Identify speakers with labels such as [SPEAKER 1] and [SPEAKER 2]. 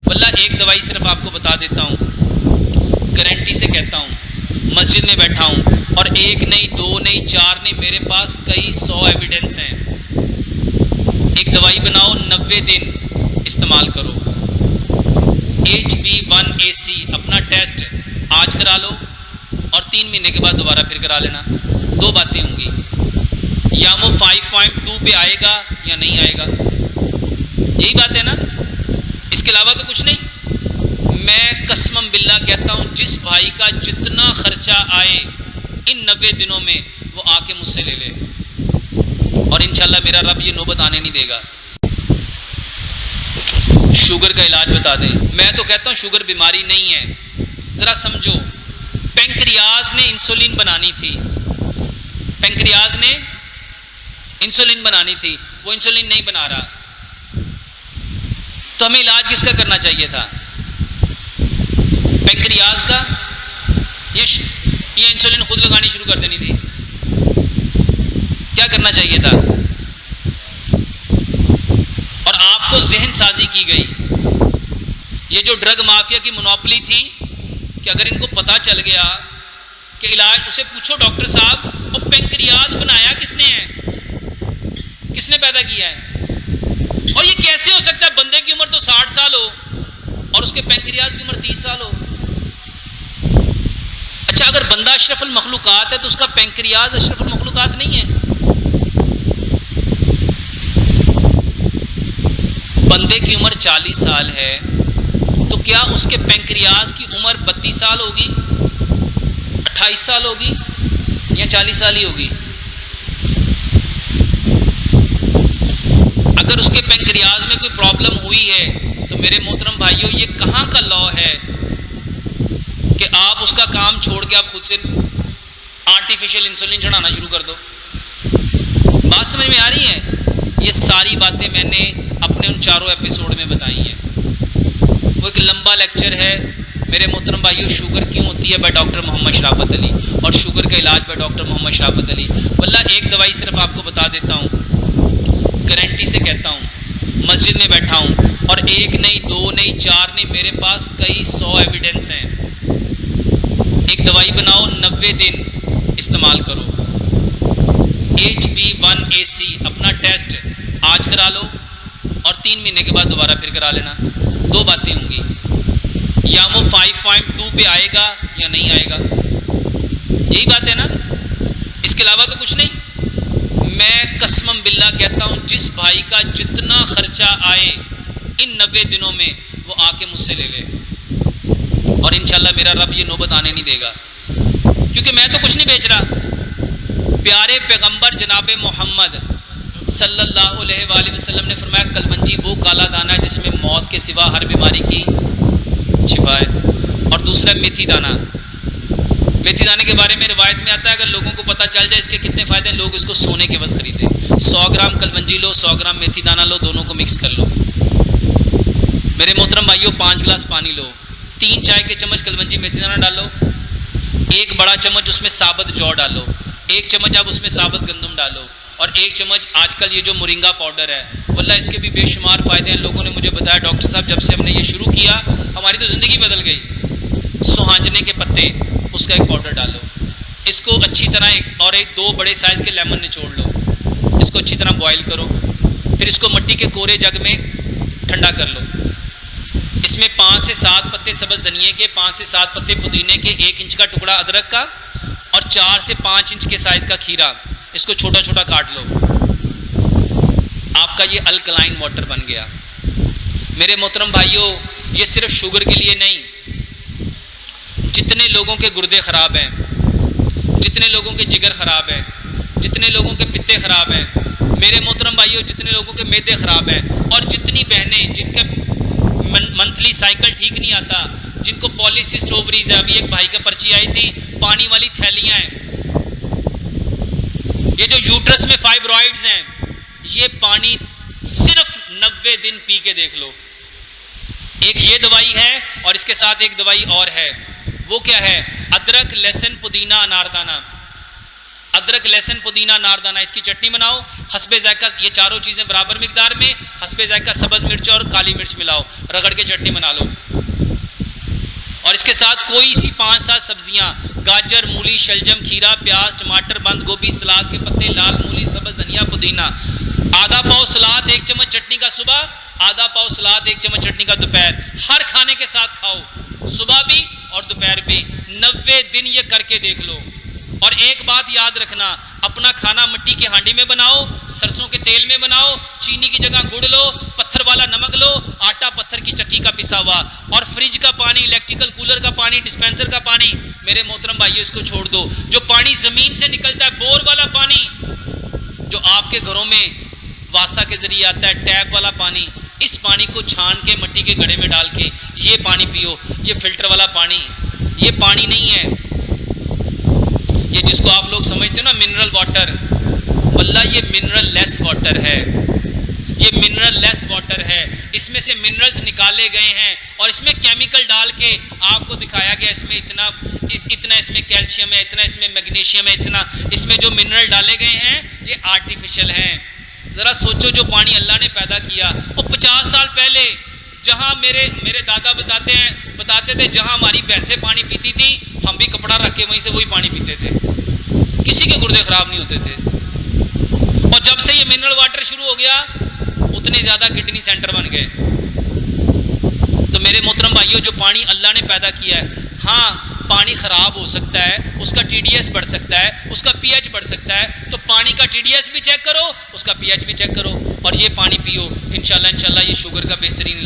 [SPEAKER 1] वल्लाह एक दवाई सिर्फ आपको बता देता हूँ, गारंटी से कहता हूँ, मस्जिद में बैठा हूँ और एक नहीं, दो नहीं, चार नहीं, मेरे पास कई 100 एविडेंस हैं। एक दवाई बनाओ, 90 दिन इस्तेमाल करो। HB1AC अपना टेस्ट आज करा लो और 3 महीने के बाद दोबारा फिर करा लेना। 2 बातें होंगी, या वो 5.2 पे आएगा या नहीं आएगा, यही बात है ना, इसके अलावा तो कुछ नहीं। मैं कसम बिल्ला कहता हूँ, जिस भाई का जितना खर्चा आए इन 90 दिनों में वो आके मुझसे ले ले और इंशाल्लाह मेरा रब ये नौबत आने नहीं देगा। शुगर का इलाज बता दें। मैं तो कहता हूँ शुगर बीमारी नहीं है, ज़रा समझो। पेंक्रियाज ने इंसुलिन बनानी थी, पेंक्रियाज ने इंसुलिन बनानी थी, वो इंसुलिन नहीं बना रहा, तो हमें इलाज किसका करना चाहिए था? पेंक्रियाज का या इंसुलिन खुद लगानी शुरू कर देनी थी? क्या करना चाहिए था? और आपको जहन साजी की गई। ये जो ड्रग माफिया की मोनोपोली थी कि अगर इनको पता चल गया कि इलाज, उसे पूछो डॉक्टर साहब वो पेंक्रियाज बनाया किसने है, किसने पैदा किया है? और ये कैसे हो सकता है बंदे की उम्र तो 60 साल हो और उसके पेंक्रियाज की उम्र 30 साल हो? अच्छा, अगर बंदा अशरफुल मखलूकात है तो उसका पेंक्रियाज अशरफुल मखलूकात नहीं है? बंदे की उम्र 40 साल है तो क्या उसके पेंक्रियाज की उम्र 32 साल होगी, 28 साल होगी या 40 साल ही होगी? अगर उसके पेंक्रियाज में कोई प्रॉब्लम हुई है तो मेरे मोहतरम भाइयों, ये कहाँ का लॉ है कि आप उसका काम छोड़ के आप खुद से आर्टिफिशियल इंसुलिन चढ़ाना शुरू कर दो? बात समझ में आ रही है? ये सारी बातें मैंने अपने उन 4 एपिसोड में बताई हैं। वो एक लंबा लेक्चर है मेरे मोहतरम भाइयों, शुगर क्यों होती है, बाय डॉक्टर मोहम्मद शराफत अली, और शुगर का इलाज बाय डॉक्टर मोहम्मद शराफत अली। वल्लाह एक दवाई सिर्फ आपको बता देता हूँ, गारंटी से कहता हूँ, मस्जिद में बैठा हूँ और एक नहीं, दो नहीं, चार नहीं, मेरे पास कई 100 एविडेंस हैं। एक दवाई बनाओ, 90 दिन इस्तेमाल करो। HB1AC अपना टेस्ट आज करा लो और 3 महीने के बाद दोबारा फिर करा लेना। 2 बातें होंगी, या वो 5.2 पे आएगा या नहीं आएगा, यही बात है ना, इसके अलावा तो कुछ नहीं। मैं कसम बिल्ला कहता हूँ, जिस भाई का जितना खर्चा आए इन 90 दिनों में वो आके मुझसे ले ले और इंशाल्लाह मेरा रब ये नौबत आने नहीं देगा, क्योंकि मैं तो कुछ नहीं बेच रहा। प्यारे पैगंबर जनाब मोहम्मद सल्लल्लाहु अलैहि वसल्लम ने फरमाया, कलमंजी वो काला दाना है जिसमें मौत के सिवा हर बीमारी की शिफा है। और दूसरा मेथी दाना। मेथी दाने के बारे में रिवायत में आता है, अगर लोगों को पता चल जाए इसके कितने फ़ायदे हैं, लोग इसको सोने के बस खरीदें। 100 ग्राम कलमंजी लो, 100 ग्राम मेथी दाना लो, दोनों को मिक्स कर लो। मेरे मोहतरम भाइयों, 5 गिलास पानी लो, 3 चाय के चम्मच कलमंजी मेथी दाना डालो, 1 बड़ा चम्मच उसमें साबुत जौ डालो, 1 चम्मच आप उसमें साबुत गंदम डालो और 1 चम्मच आजकल ये जो मोरिंगा पाउडर है, वल्लाह इसके भी बेशुमार फ़ायदे हैं। लोगों ने मुझे बताया, डॉक्टर साहब जब से हमने ये शुरू किया हमारी तो ज़िंदगी बदल गई। सुहांजने के पत्ते, उसका एक पाउडर डालो, इसको अच्छी तरह और 2 बड़े साइज़ के लेमन निचोड़ लो, इसको अच्छी तरह बॉयल करो, फिर इसको मिट्टी के कोरे जग में ठंडा कर लो। इसमें 5 से 7 पत्ते सब्ज़ धनिए के, 5 से 7 पत्ते पुदीने के, 1 इंच का टुकड़ा अदरक का और 4 से 5 इंच के साइज़ का खीरा, इसको छोटा छोटा काट लो। आपका ये अल्कलाइन वाटर बन गया। मेरे मोहतरम भाइयों, ये सिर्फ शुगर के लिए नहीं, जितने लोगों के गुर्दे ख़राब हैं, जितने लोगों के जिगर ख़राब हैं, जितने लोगों के पित्ते ख़राब हैं, मेरे मोहतरम भाइयों जितने लोगों के मैदे ख़राब हैं, और जितनी बहनें जिनका मंथली साइकिल ठीक नहीं आता, जिनको पॉलीसिस्ट ओवरीज है, अभी एक भाई का पर्ची आई थी, पानी वाली थैलियाँ हैं, ये जो यूट्रस में फाइब्रॉइड्स हैं, ये पानी सिर्फ 90 दिन पी के देख लो। एक ये दवाई है और इसके साथ एक दवाई और है, वो क्या है? अदरक, लहसुन, पुदीना, अनारदाना। अदरक, लहसुन, पुदीना, नारदाना, इसकी चटनी बनाओ। हस्बे जायका ये चारों चीज़ें बराबर मिकदार में, हस्बे जायका सब्ज़ मिर्च और काली मिर्च मिलाओ, रगड़ के चटनी बना लो। और इसके साथ कोई सी 5-7 सब्जियां, गाजर, मूली, शलजम, खीरा, प्याज, टमाटर, बंद गोभी, सलाद के पत्ते, लाल मूली, सब्ज़ धनिया, पुदीना। आधा पाव सलाद, 1 चम्मच चटनी का सुबह, आधा पाव सलाद, 1 चम्मच चटनी का दोपहर। हर खाने के साथ खाओ, सुबह भी और दोपहर भी। 90 दिन ये करके देख लो। और एक बात याद रखना, अपना खाना मिट्टी की हांडी में बनाओ, सरसों के तेल में बनाओ, चीनी की जगह गुड़ लो, पत्थर वाला नमक लो, आटा पत्थर की चक्की का पिसा हुआ। और फ्रिज का पानी, इलेक्ट्रिकल कूलर का पानी, डिस्पेंसर का पानी, मेरे मोहतरम भाइयों इसको छोड़ दो। जो पानी जमीन से निकलता है, बोर वाला पानी, जो आपके घरों में वासा के जरिए आता है, टैप वाला पानी, इस पानी को छान के मिट्टी के घड़े में डाल के ये पानी पियो। ये फिल्टर वाला पानी, ये पानी नहीं है, ये जिसको आप लोग समझते हो ना मिनरल वाटर, वल्लाह ये मिनरल लेस वाटर है। ये मिनरल लेस वाटर है, इसमें से मिनरल्स निकाले गए हैं और इसमें केमिकल डाल के आपको दिखाया गया इसमें इतना इसमें कैल्शियम है, इतना इसमें मैग्नीशियम है, इतना इसमें जो मिनरल डाले गए हैं ये आर्टिफिशियल हैं। ज़रा सोचो, जो पानी अल्लाह ने पैदा किया, और 50 साल पहले जहाँ मेरे दादा बताते थे, जहाँ हमारी भैंसें पानी पीती थी, हम भी कपड़ा रख के वहीं से वही पानी पीते थे, किसी के गुर्दे खराब नहीं होते थे। और जब से ये मिनरल वाटर शुरू हो गया, उतने ज़्यादा किडनी सेंटर बन गए। तो मेरे मोहतरम भाइयों, जो पानी अल्लाह ने पैदा किया है, हाँ पानी ख़राब हो सकता है, उसका TDS बढ़ सकता है, उसका pH बढ़ सकता है, तो पानी का TDS भी चेक करो, उसका pH भी चेक करो और ये पानी पियो। इंशाल्लाह ये शुगर का बेहतरीन